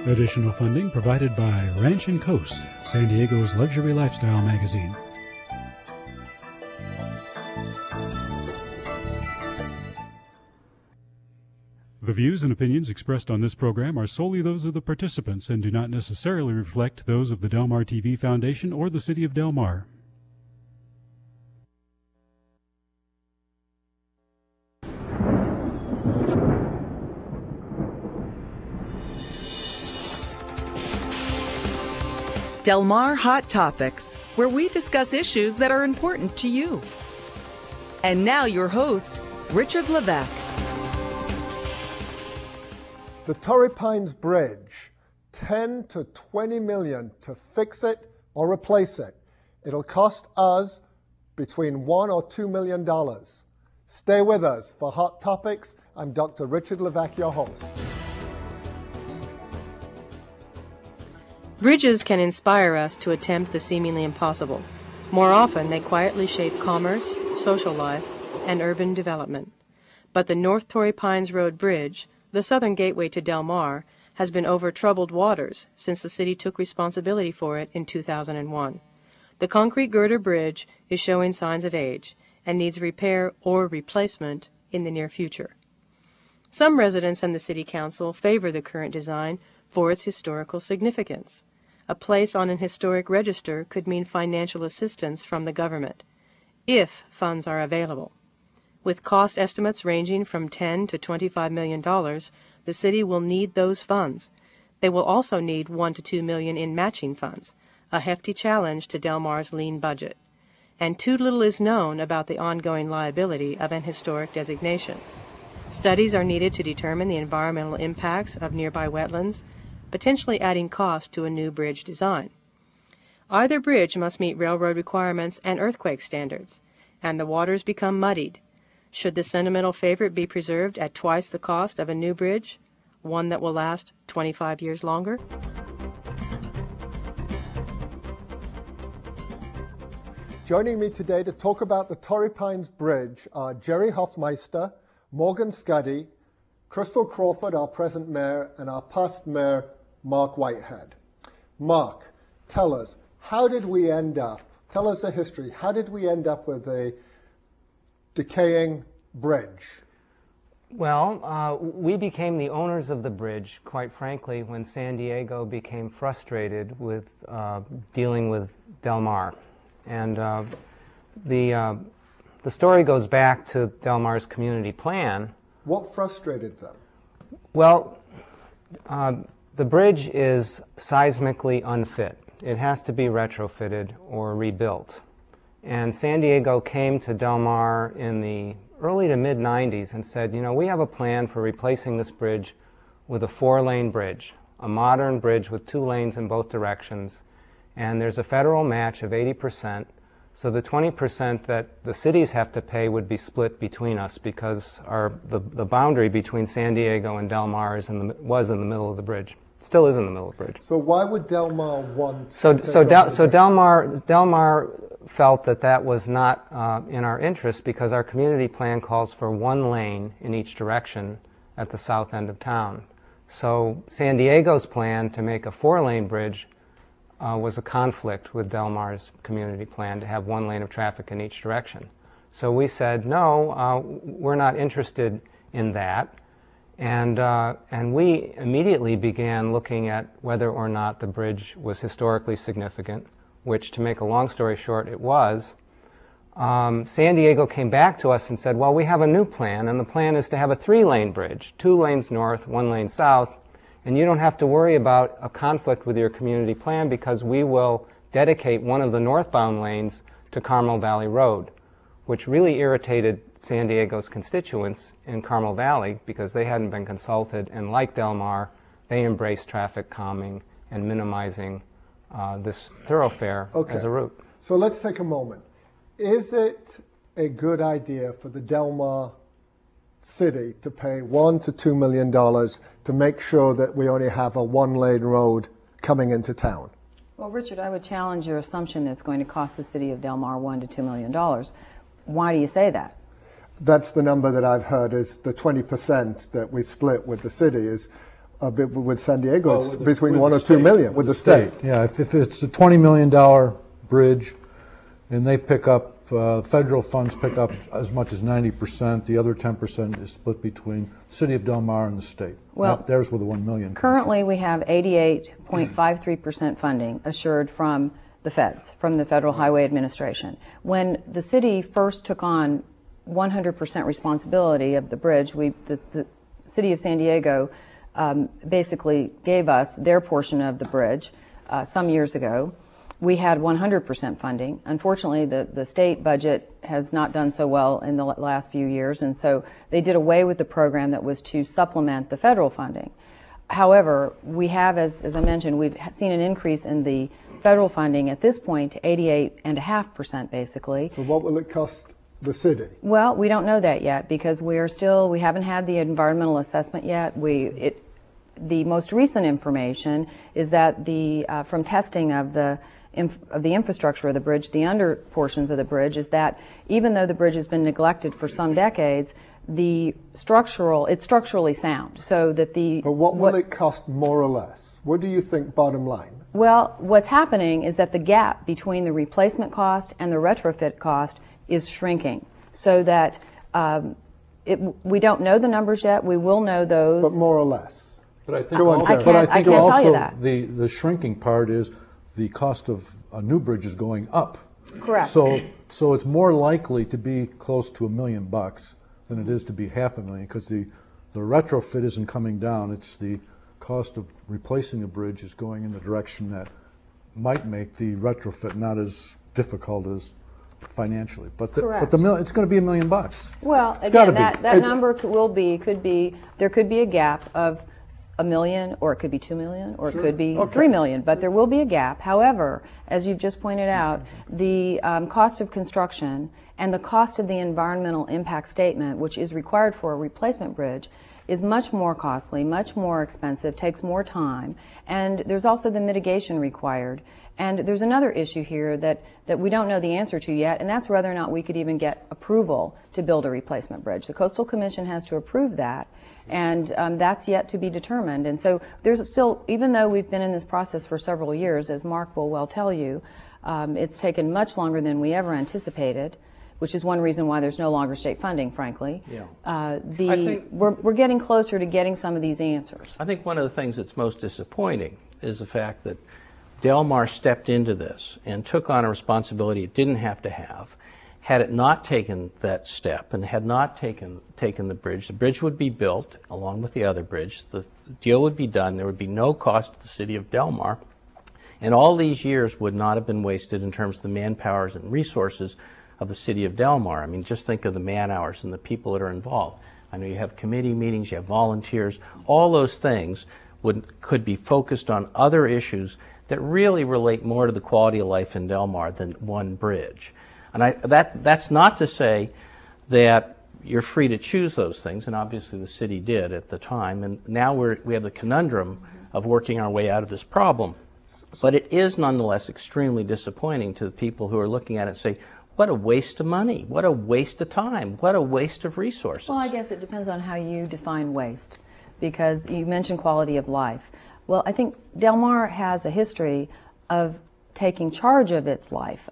Additional funding provided by Ranch and Coast, San Diego's luxury lifestyle magazine. The views and opinions expressed on this program are solely those of the participants and do not necessarily reflect those of the Del Mar TV Foundation or the City of Del Mar. Del Mar Hot Topics, where we discuss issues that are important to you. And now your host, Richard Levesque. The Torrey Pines Bridge, 10 to 20 million to fix it or replace it. It'll cost us between $1 or $2 million. Stay with us for Hot Topics. I'm Dr. Richard Levesque, your host. Bridges can inspire us to attempt the seemingly impossible. More often, they quietly shape commerce, social life, and urban development. But the North Torrey Pines Road Bridge, the southern gateway to Del Mar, has been over troubled waters since the city took responsibility for it in 2001. The concrete girder bridge is showing signs of age and needs repair or replacement in the near future. Some residents and the City Council favor the current design for its historical significance. A place on an historic register could mean financial assistance from the government, if funds are available. With cost estimates ranging from $10 to $25 million, the city will need those funds. They will also need $1 to $2 million in matching funds, a hefty challenge to Del Mar's lean budget. And too little is known about the ongoing liability of an historic designation. Studies are needed to determine the environmental impacts of nearby wetlands, potentially adding cost to a new bridge design. Either bridge must meet railroad requirements and earthquake standards, and the waters become muddied. Should the sentimental favorite be preserved at twice the cost of a new bridge, one that will last 25 years longer? Joining me today to talk about the Torrey Pines Bridge are Jerry Hoffmeister, Morgan Scuddy, Crystal Crawford, our present mayor, and our past mayor, Mark Whitehead. Mark, tell us, how did we end up, tell us the history, how did we end up with a decaying bridge? Well, we became the owners of the bridge, quite frankly, when San Diego became frustrated with dealing with Del Mar. And the story goes back to Del Mar's community plan. What frustrated them? Well, the bridge is seismically unfit. It has to be retrofitted or rebuilt. And San Diego came to Del Mar in the early to mid-90s and said, you know, we have a plan for replacing this bridge with a 4-lane bridge, a modern bridge with 2 lanes in both directions. And there's a federal match of 80%. So the 20% that the cities have to pay would be split between us because the boundary between San Diego and Del Mar was in the middle of the bridge. Still is in the middle of the bridge. So why would Del Mar want so to Del Mar felt that that was not in our interest because our community plan calls for 1 lane in each direction at the south end of town. So San Diego's plan to make a 4-lane bridge was a conflict with Del Mar's community plan to have 1 lane of traffic in each direction. So we said, no, we're not interested in that. And we immediately began looking at whether or not the bridge was historically significant, which, to make a long story short, it was. San Diego came back to us and said, well, we have a new plan, and the plan is to have a 3-lane bridge, 2 lanes north, 1 lane south, and you don't have to worry about a conflict with your community plan because we will dedicate one of the northbound lanes to Carmel Valley Road, which really irritated San Diego's constituents in Carmel Valley because they hadn't been consulted, and like Del Mar, they embraced traffic calming and minimizing this thoroughfare as a route. So let's take a moment. Is it a good idea for the Del Mar city to pay $1 to $2 million to make sure that we only have a 1-lane road coming into town? Well, Richard, I would challenge your assumption that it's going to cost the city of Del Mar $1 to $2 million. Why do you say that? That's the number that I've heard is the 20% that we split with the city is with San Diego, it's with between with 1 the or 2 state, million with the state. Yeah, if it's a $20 million bridge, and they pick up, federal funds pick up as much as 90%, the other 10% is split between the city of Del Mar and the state. Well, There's where the 1 million comes currently we have 88.53% funding assured from the feds, from the Federal Highway Administration. When the city first took on 100% responsibility of the bridge, the city of San Diego basically gave us their portion of the bridge some years ago. We had 100% funding. Unfortunately, the state budget has not done so well in the last few years, and so they did away with the program that was to supplement the federal funding. However, we have, as I mentioned, we've seen an increase in the federal funding at this point to 88.5% basically. So what will it cost the city? Well, we don't know that yet because we haven't had the environmental assessment yet. The most recent information is that from testing of the infrastructure of the bridge, the under portions of the bridge, is that even though the bridge has been neglected for some decades, it's structurally sound. So that But what will it cost more or less? What do you think, bottom line? Well, what's happening is that the gap between the replacement cost and the retrofit cost is shrinking, so that we don't know the numbers yet. We will know those. But more or less. But I think Go on, also, Sarah. but I I think can't tell you also that. the shrinking part is the cost of a new bridge is going up. Correct. So it's more likely to be close to $1 million than it is to be $500,000 because the retrofit isn't coming down. It's the cost of replacing a bridge is going in the direction that might make the retrofit not as difficult as financially. But Correct. it's going to be $1 million. Well, It's gotta again, be. that number there could be a gap of $1 million, or it could be $2 million, or it could be $3 million, but there will be a gap. However, as you've just pointed out, the cost of construction and the cost of the environmental impact statement, which is required for a replacement bridge, is much more costly, much more expensive, takes more time, and there's also the mitigation required. And there's another issue here that we don't know the answer to yet, and that's whether or not we could even get approval to build a replacement bridge. The Coastal Commission has to approve that, and that's yet to be determined. And so there's still, even though we've been in this process for several years, as Mark will well tell you, it's taken much longer than we ever anticipated, which is one reason why there's no longer state funding, frankly. Yeah. We're getting closer to getting some of these answers. I think one of the things that's most disappointing is the fact that Del Mar stepped into this and took on a responsibility it didn't have to have. Had it not taken that step and had not taken the bridge would be built along with the other bridge. The deal would be done. There would be no cost to the city of Del Mar. And all these years would not have been wasted in terms of the manpowers and resources of the city of Del Mar. I mean, just think of the man hours and the people that are involved. I know you have committee meetings, you have volunteers. All those things could be focused on other issues that really relate more to the quality of life in Del Mar than one bridge. And that's not to say that you're free to choose those things, and obviously the city did at the time, and now we have the conundrum of working our way out of this problem. But it is nonetheless extremely disappointing to the people who are looking at it and say, what a waste of money, what a waste of time, what a waste of resources. Well, I guess it depends on how you define waste, because you mentioned quality of life. Well, I think Del Mar has a history of taking charge of its life,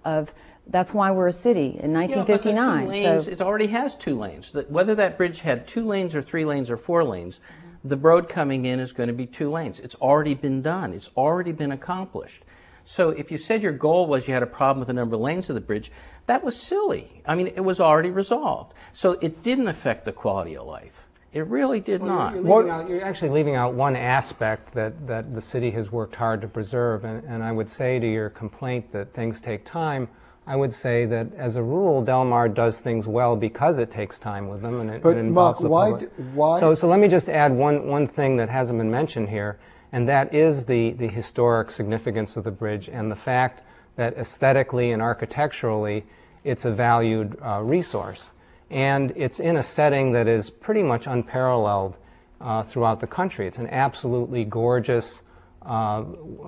that's why we're a city in 1959. It already has 2 lanes. Whether that bridge had 2 lanes or 3 lanes or 4 lanes, the road coming in is going to be 2 lanes. It's already been done. It's already been accomplished. So if you said your goal was you had a problem with the number of lanes of the bridge, that was silly. I mean, it was already resolved. So it didn't affect the quality of life. It really did not. You're actually leaving out one aspect that the city has worked hard to preserve, and I would say to your complaint that things take time, I would say that as a rule, Del Mar does things well because it takes time with them, and it involves the public. Why? So let me just add one thing that hasn't been mentioned here, and that is the historic significance of the bridge and the fact that aesthetically and architecturally it's a valued resource. And it's in a setting that is pretty much unparalleled throughout the country. It's an absolutely gorgeous oceanfront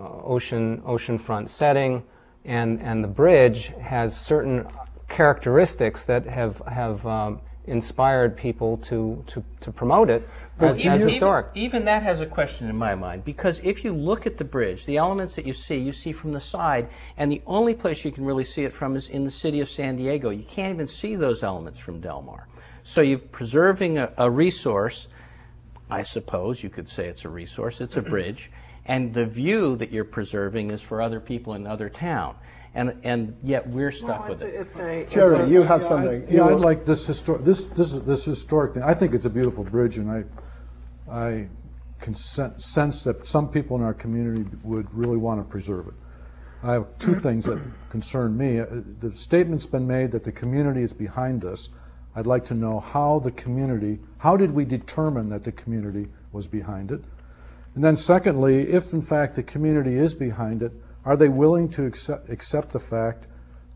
setting, and the bridge has certain characteristics that have inspired people to promote it as historic. Even that has a question in my mind, because if you look at the bridge, the elements that you see from the side, and the only place you can really see it from is in the city of San Diego. You can't even see those elements from Del Mar. So you're preserving a resource. I suppose you could say it's a resource. It's a bridge. And the view that you're preserving is for other people in other town. And yet we're stuck with it. Jerry, you have something. Yeah, I'd like this historic thing. I think it's a beautiful bridge, and I can sense that some people in our community would really want to preserve it. I have two things that concern me. The statement's been made that the community is behind this. I'd like to know how did we determine that the community was behind it? And then secondly, if in fact the community is behind it, are they willing to accept the fact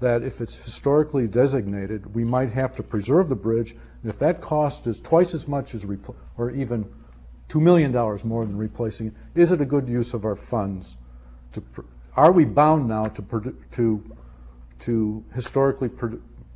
that if it's historically designated, we might have to preserve the bridge, and if that cost is twice as much as, or even $2 million more than replacing it, is it a good use of our funds? Are we bound now to historically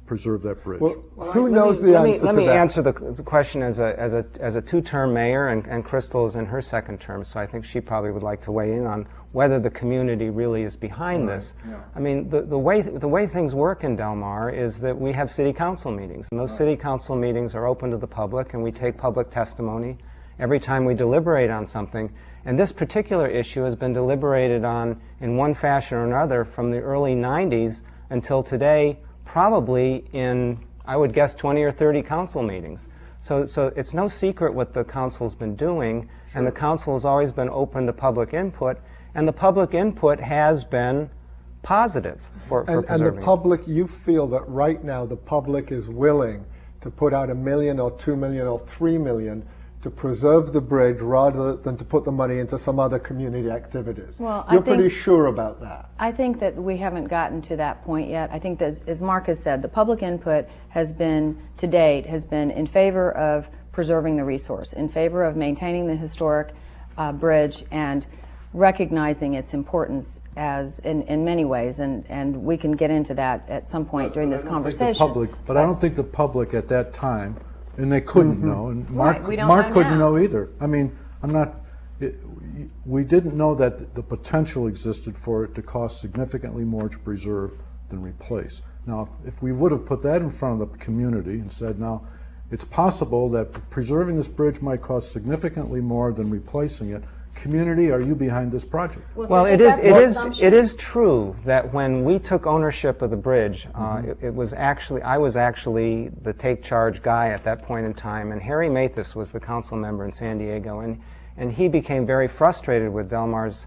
preserve that bridge? Well, who knows the answer to that? Let me answer the question as a two-term mayor, and Crystal is in her second term, so I think she probably would like to weigh in on whether the community really is behind this. Yeah. I mean, the way things work in Del Mar is that we have city council meetings, and those city council meetings are open to the public, and we take public testimony every time we deliberate on something. And this particular issue has been deliberated on in one fashion or another from the early 90s until today, probably in, I would guess, 20 or 30 council meetings. So it's no secret what the council's been doing, and the council has always been open to public input, and the public input has been positive for preserving. And the public, you feel that right now the public is willing to put out $1 million or $2 million or $3 million to preserve the bridge rather than to put the money into some other community activities. Well, You're pretty sure about that. I think that we haven't gotten to that point yet. I think that, as Mark has said, the public input has been, to date, has been in favor of preserving the resource, in favor of maintaining the historic bridge and recognizing its importance as in many ways, and we can get into that at some point during this conversation. But I don't think the public at that time, and they couldn't know, and Mark Mark couldn't know either. I mean, we didn't know that the potential existed for it to cost significantly more to preserve than replace. Now, if we would have put that in front of the community and said, now, it's possible that preserving this bridge might cost significantly more than replacing it, community, are you behind this project? Well, it is true that when we took ownership of the bridge, I was actually the take charge guy at that point in time, and Harry Mathis was the council member in San Diego, and he became very frustrated with Del Mar's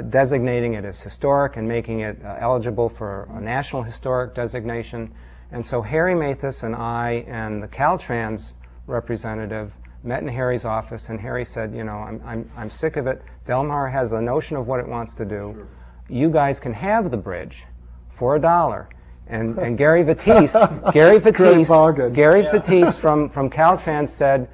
designating it as historic and making it eligible for a national historic designation. And so Harry Mathis and I and the Caltrans representative met in Harry's office, and Harry said, you know, I'm sick of it. Del Mar has a notion of what it wants to do. Sure. You guys can have the bridge for $1. And Gary Batiste from Caltrans said,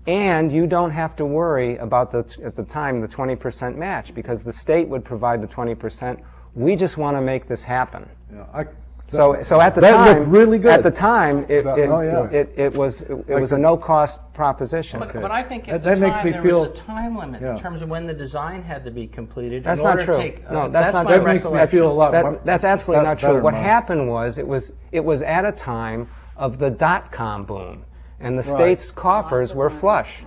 and you don't have to worry about at the time the 20% match, because the state would provide the 20%. We just want to make this happen. Yeah, so at the time, looked really good. At the time, it was a no-cost proposition. But I think at the time there was a time limit in terms of when the design had to be completed. That's not true. No, that's not true. That makes me feel a lot. That's absolutely not true. What happened was it was at a time of the dot-com boom, and the state's coffers were flush.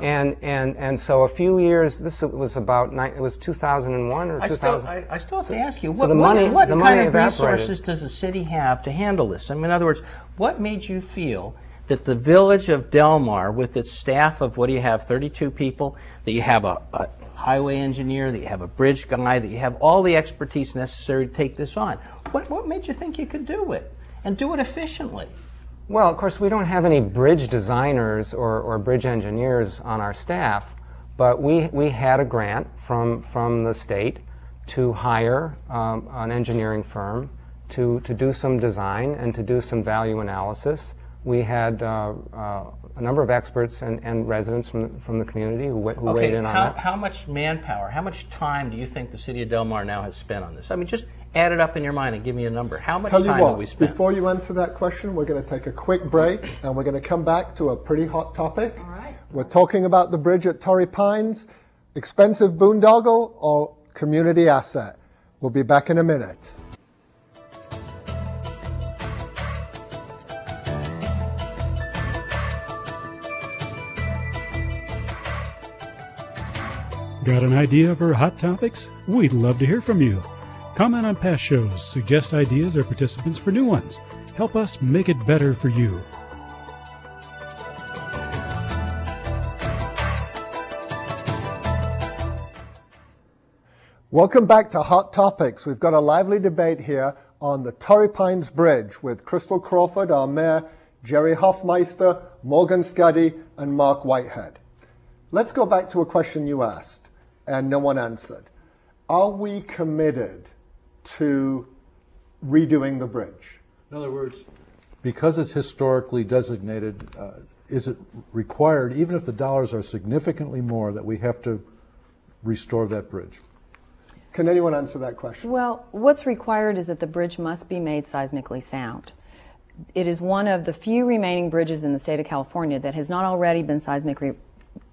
And so a few years, this was about, it was 2001 or 2000. I still have to ask you, what kind of resources does the city have to handle this? I mean, in other words, what made you feel that the village of Del Mar, with its staff of, what do you have, 32 people, that you have a highway engineer, that you have a bridge guy, that you have all the expertise necessary to take this on, what made you think you could do it, and do it efficiently? Well, of course, we don't have any bridge designers or bridge engineers on our staff, but we had a grant from the state to hire an engineering firm to do some design and to do some value analysis. We had a number of experts and residents from the community who weighed in on that. How much manpower, how much time do you think the city of Del Mar now has spent on this? I mean, just add it up in your mind and give me a number. How much time have we spent? Before you answer that question, we're going to take a quick break, and we're going to come back to a pretty hot topic. All right. We're talking about the bridge at Torrey Pines, expensive boondoggle or community asset. We'll be back in a minute. Got an idea for hot topics? We'd love to hear from you. Comment on past shows, suggest ideas or participants for new ones. Help us make it better for you. Welcome back to Hot Topics. We've got a lively debate here on the Torrey Pines Bridge with Crystal Crawford, our mayor, Jerry Hoffmeister, Morgan Scuddy, and Mark Whitehead. Let's go back to a question you asked and no one answered. Are we committed to redoing the bridge? In other words, because it's historically designated, is it required, even if the dollars are significantly more, that we have to restore that bridge? Can anyone answer that question? Well, what's required is that the bridge must be made seismically sound. It is one of the few remaining bridges in the state of California that has not already been seismically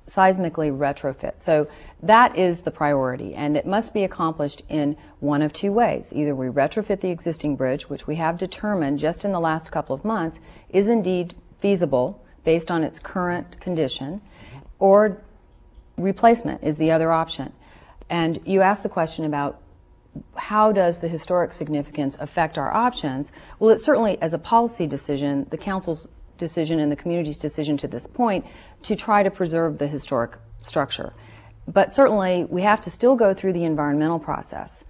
retrofit. So that is the priority, and it must be accomplished in one of two ways. Either we retrofit the existing bridge, which we have determined just in the last couple of months is indeed feasible based on its current condition, or replacement is the other option. And you asked the question about how does the historic significance affect our options? Well, it's certainly, as a policy decision, the council's decision and the community's decision to this point to try to preserve the historic structure. But certainly, we have to still go through the environmental process.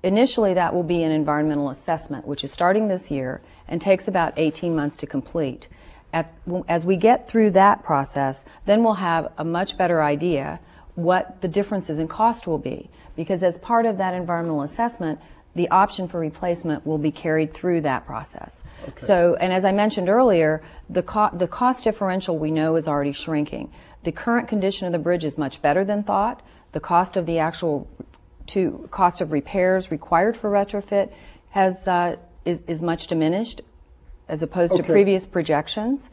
Initially, that will be an environmental assessment, which is starting this year and takes about 18 months to complete. As we get through that process, then we'll have a much better idea what the differences in cost will be, because as part of that environmental assessment, the option for replacement will be carried through that process. Okay. So, and as I mentioned earlier, the cost differential we know is already shrinking. The current condition of the bridge is much better than thought. The cost of the actual cost of repairs required for retrofit is much diminished as opposed to previous projections.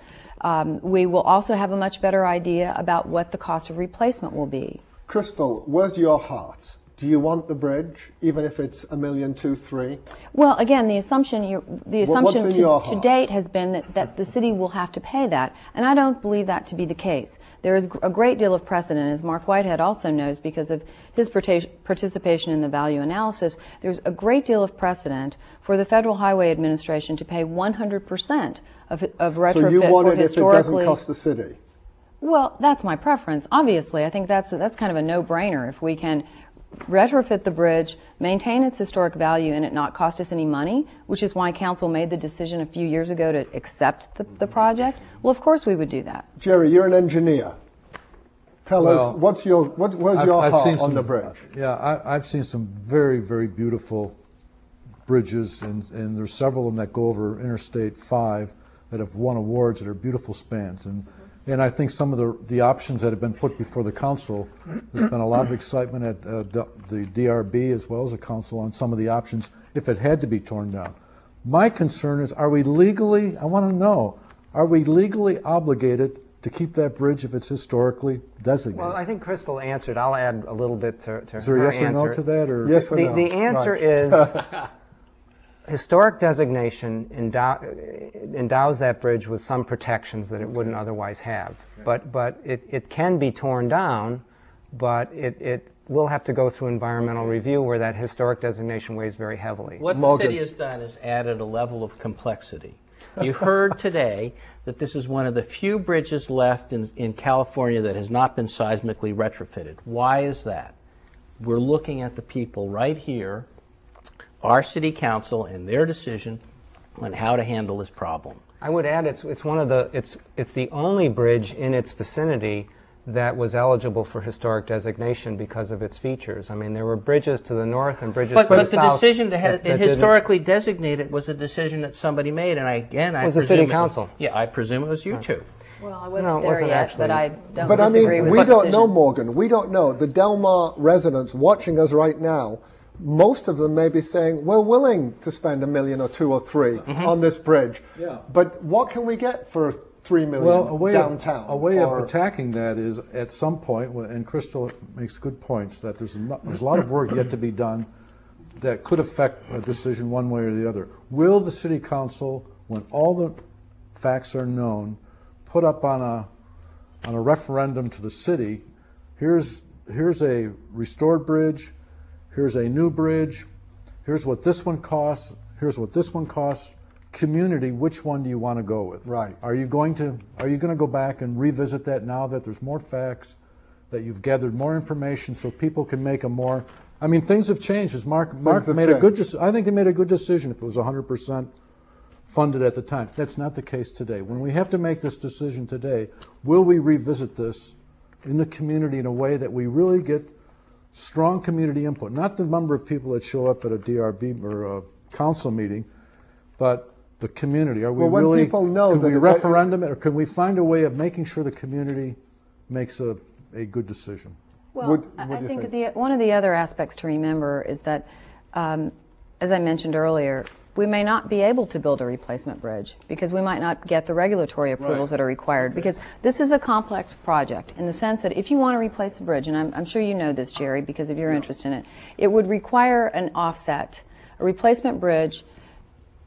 We will also have a much better idea about what the cost of replacement will be. Crystal, where's your heart? Do you want the bridge, even if it's $1 million, $2 million, $3 million? Well, again, the assumption to date has been that the city will have to pay that, and I don't believe that to be the case. There is a great deal of precedent, as Mark Whitehead also knows, because of his participation in the value analysis. There's a great deal of precedent for the Federal Highway Administration to pay 100% of retrofit so you want for it if it doesn't cost the city? Well, that's my preference. Obviously, I think that's kind of a no-brainer. If we can retrofit the bridge, maintain its historic value, and it not cost us any money, which is why council made the decision a few years ago to accept the project, well, of course we would do that. Jerry, you're an engineer. Tell us, where's your heart on the bridge? Yeah, I've seen some very, very beautiful bridges, and there's several of them that go over Interstate 5 that have won awards that are beautiful spans. And I think some of the options that have been put before the council, there's been a lot of excitement at the DRB as well as the council on some of the options if it had to be torn down. My concern is, I want to know, are we legally obligated to keep that bridge if it's historically designated? Well, I think Crystal answered. I'll add a little bit to her answer. Is there a yes or no to that? Or? Yes or no? The answer is historic designation endows that bridge with some protections that it wouldn't otherwise have. But it can be torn down, but it will have to go through environmental review where that historic designation weighs very heavily. What the city has done is added a level of complexity. You heard today that this is one of the few bridges left in California that has not been seismically retrofitted. Why is that? We're looking at the people right here, our city council, and their decision on how to handle this problem. I would add it's the only bridge in its vicinity that was eligible for historic designation because of its features. I mean, there were bridges to the north and bridges to the south. But the decision to that historically designate it was a decision that somebody made, and I was the city council. Yeah, I presume it was you two. Well, I wasn't there yet, but I don't But I disagree mean, with we the don't decision. know, Morgan. We don't know. The Del Mar residents watching us right now, most of them may be saying, we're willing to spend $1 million or $2 or $3 on this bridge. Yeah. But what can we get for $3 million Well, downtown? a way of attacking that is at some point, and Crystal makes good points, that there's a lot of work yet to be done that could affect a decision one way or the other. Will the city council, when all the facts are known, put up on a referendum to the city, here's a restored bridge, here's a new bridge, here's what this one costs, here's what this one costs. Community, which one do you want to go with? Right. Are you going to go back and revisit that now that there's more facts, that you've gathered more information, so people can make a more? I mean, things have changed. As Mark made a good. I think they made a good decision if it was 100% funded at the time. That's not the case today. When we have to make this decision today, will we revisit this in the community in a way that we really get strong community input? Not the number of people that show up at a DRB or a council meeting, but the community. Are we Well, when really? people know can that we referendum it, or can we find a way of making sure the community makes a good decision? Well, I think one of the other aspects to remember is that, as I mentioned earlier, we may not be able to build a replacement bridge because we might not get the regulatory approvals that are required, because this is a complex project in the sense that if you want to replace the bridge, and I'm sure you know this, Jerry, because of your interest in it, it would require an offset. A replacement bridge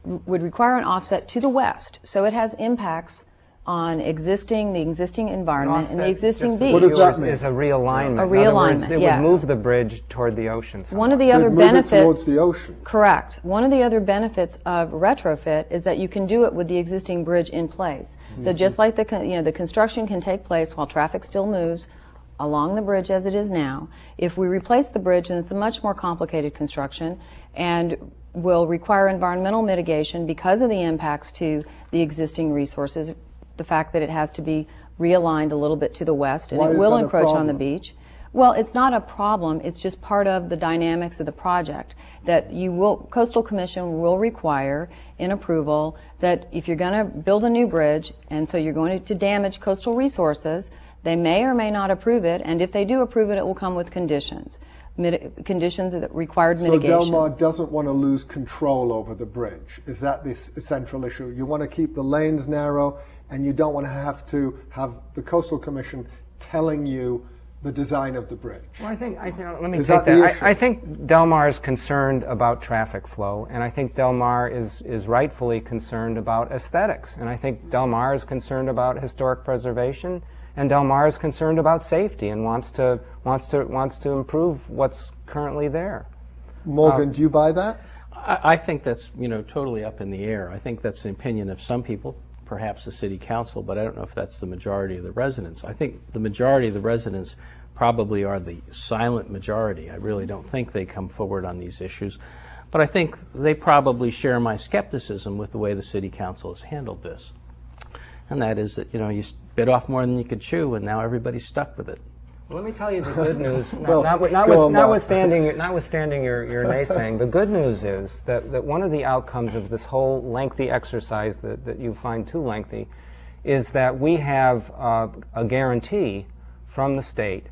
would require an offset to the west, so it has impacts on the existing environment and the existing beach. What does that mean? Is a realignment. A In other realignment, words, it yes. would move the bridge toward the ocean. One of the other Move benefits it towards the ocean. Correct. One of the other benefits of retrofit is that you can do it with the existing bridge in place. So just like the construction can take place while traffic still moves along the bridge as it is now, if we replace the bridge, then it's a much more complicated construction and will require environmental mitigation because of the impacts to the existing resources, the fact that it has to be realigned a little bit to the west, and Why it is will that a encroach on problem? the beach. Well, it's not a problem. It's just part of the dynamics of the project that Coastal Commission will require in approval that if you're going to build a new bridge, and so you're going to damage coastal resources, they may or may not approve it, and if they do approve it, it will come with conditions. Conditions that required mitigation. So Del Mar doesn't want to lose control over the bridge. Is that the central issue? You want to keep the lanes narrow, and you don't want to have the Coastal Commission telling you the design of the bridge. Well, let me Is take that the that. issue? I think Del Mar is concerned about traffic flow, and I think Del Mar is rightfully concerned about aesthetics, and I think Del Mar is concerned about historic preservation, and Del Mar is concerned about safety and wants to improve what's currently there. Morgan, do you buy that? I think that's totally up in the air. I think that's the opinion of some people, perhaps the city council, but I don't know if that's the majority of the residents. I think the majority of the residents probably are the silent majority. I really don't think they come forward on these issues, but I think they probably share my skepticism with the way the city council has handled this. And that is that, you bit off more than you could chew, and now everybody's stuck with it. Well, let me tell you the good news. Well, notwithstanding your naysaying, the good news is that one of the outcomes of this whole lengthy exercise that you find too lengthy is that we have a guarantee from the state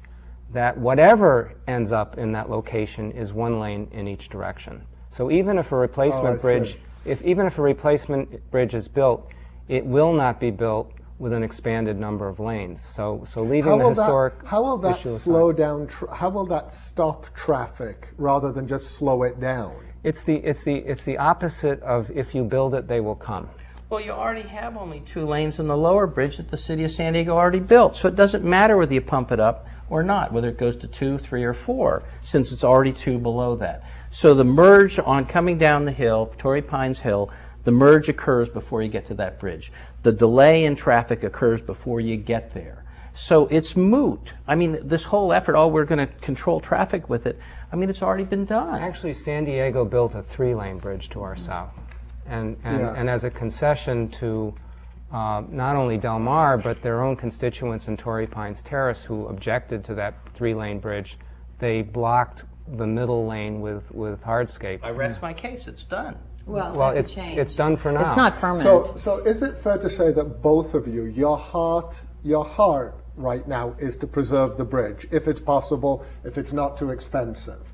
that whatever ends up in that location is one lane in each direction. So even if a replacement bridge, even if a replacement bridge is built, it will not be built with an expanded number of lanes. So leaving the historic how will that issue aside. slow down? How will that stop traffic rather than just slow it down? It's the opposite of if you build it, they will come. Well, you already have only 2 lanes in the lower bridge that the city of San Diego already built, so it doesn't matter whether you pump it up or not, whether it goes to 2, 3, or 4, since it's already 2 below that. So the merge on coming down the hill, Torrey Pines Hill, the merge occurs before you get to that bridge. The delay in traffic occurs before you get there. So it's moot. I mean, this whole effort, we're going to control traffic with it, I mean, it's already been done. Actually, San Diego built a 3-lane bridge to our south. And as a concession to not only Del Mar, but their own constituents in Torrey Pines Terrace who objected to that 3-lane bridge. They blocked the middle lane with hardscape. I rest my case. It's done. Well, it's done for now. It's not permanent. So is it fair to say that both of you, your heart right now is to preserve the bridge, if it's possible, if it's not too expensive?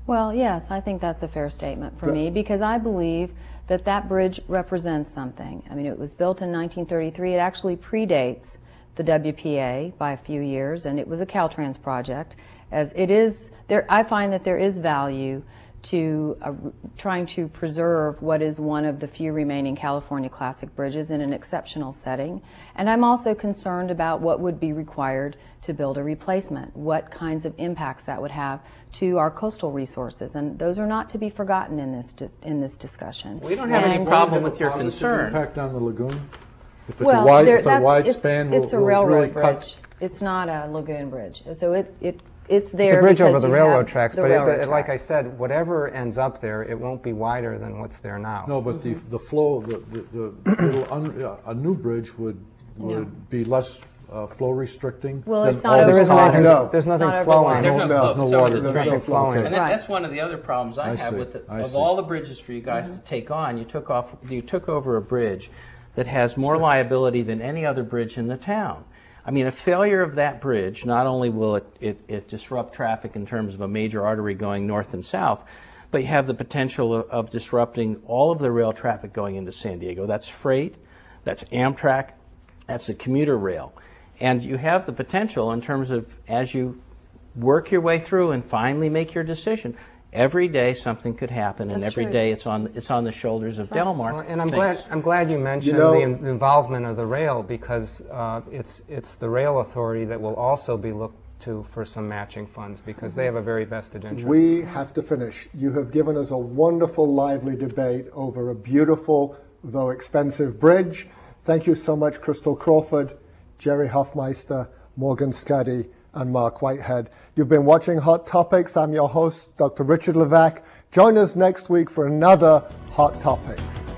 Well, yes, I think that's a fair statement for me, because I believe that that bridge represents something. I mean, it was built in 1933. It actually predates the WPA by a few years, and it was a Caltrans project. As it is, I find that there is value to trying to preserve what is one of the few remaining California classic bridges in an exceptional setting. And I'm also concerned about what would be required to build a replacement, what kinds of impacts that would have to our coastal resources, and those are not to be forgotten in this discussion. We don't have any problem with your concern. Impact on the lagoon? If it's Well, a wide span, it's a will railroad really bridge. cut. It's not a lagoon bridge. So it's there. It's a bridge over because the you railroad have tracks, the but railroad like I tracks. said, whatever ends up there, it won't be wider than what's there now. No, but the flow, a new bridge would be less flow restricting. Well, than it's not all this overwhelming. concrete. There's nothing not flowing. There's There's no flow. water. So There's nothing no flow. flowing. Okay. And that's one of the other problems I have see, with it. I Of see. all the bridges for you guys to take on, you took over a bridge that has more liability than any other bridge in the town. I mean, a failure of that bridge, not only will it disrupt traffic in terms of a major artery going north and south, but you have the potential of disrupting all of the rail traffic going into San Diego. That's freight, that's Amtrak, that's the commuter rail. And you have the potential in terms of, as you work your way through and finally make your decision, every day something could happen, and That's every true. day it's on the shoulders of Del Mar. Well, and I'm Thanks. glad you mentioned the involvement of the rail, because it's the rail authority that will also be looked to for some matching funds, because they have a very vested interest. We have to finish. You have given us a wonderful, lively debate over a beautiful, though expensive bridge. Thank you so much, Crystal Crawford, Jerry Hoffmeister, Morgan Scuddy, and Mark Whitehead. You've been watching Hot Topics. I'm your host, Dr. Richard Levac. Join us next week for another Hot Topics.